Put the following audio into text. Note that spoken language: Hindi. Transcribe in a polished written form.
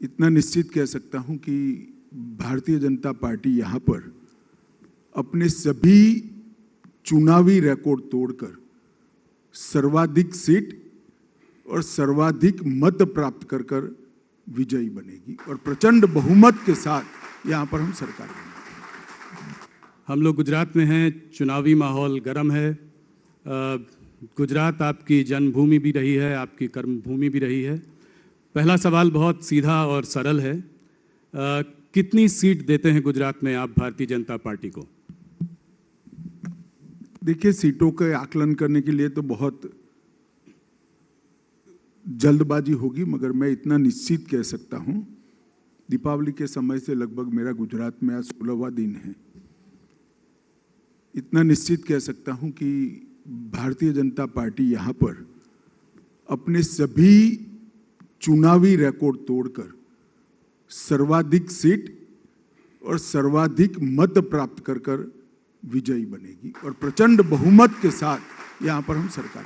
इतना निश्चित कह सकता हूं कि भारतीय जनता पार्टी यहाँ पर अपने सभी चुनावी रिकॉर्ड तोड़कर सर्वाधिक सीट और सर्वाधिक मत प्राप्त कर कर विजयी बनेगी और प्रचंड बहुमत के साथ यहाँ पर हम सरकार बनेंगे। हम लोग गुजरात में हैं, चुनावी माहौल गर्म है। गुजरात आपकी जन्मभूमि भी रही है, आपकी कर्मभूमि भी रही है। पहला सवाल बहुत सीधा और सरल है, कितनी सीट देते हैं गुजरात में आप भारतीय जनता पार्टी को? देखिए, सीटों के आकलन करने के लिए तो बहुत जल्दबाजी होगी, मगर मैं इतना निश्चित कह सकता हूं, दीपावली के समय से लगभग मेरा गुजरात में आज 16वां दिन है। इतना निश्चित कह सकता हूं कि भारतीय जनता पार्टी यहाँ पर अपने सभी चुनावी रिकॉर्ड तोड़कर सर्वाधिक सीट और सर्वाधिक मत प्राप्त कर कर विजयी बनेगी और प्रचंड बहुमत के साथ यहाँ पर हम सरकार